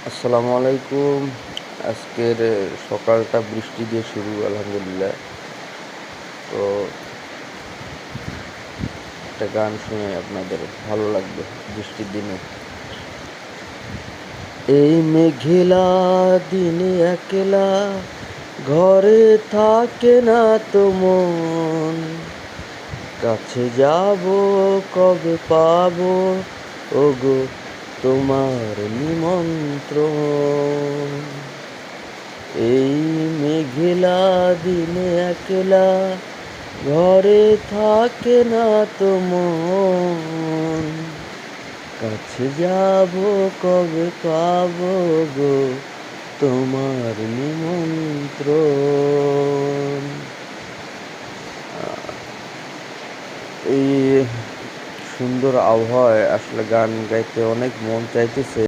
আসসালামু আলাইকুম। আজকের সকালটা বৃষ্টি দিয়ে শুরু, আলহামদুলিল্লাহ। তো একটা গান শুনে আপনাদের ভালো লাগবে বৃষ্টির দিনে। এই মেঘলা দিনে একলা ঘরে থাকে না তো মন, কাছে যাব কবে পাবো ওগো তোমার নিমন্ত্রণ। এই মেঘলা দিনে একলা ঘরে থাকে না তো মন, কাছে যাব কবে পাবো গো তোমার নিমন্ত্রণ। এই সুন্দর আবহাওয়ায় আসলে গান গাইতে অনেক মন চাইতেছে।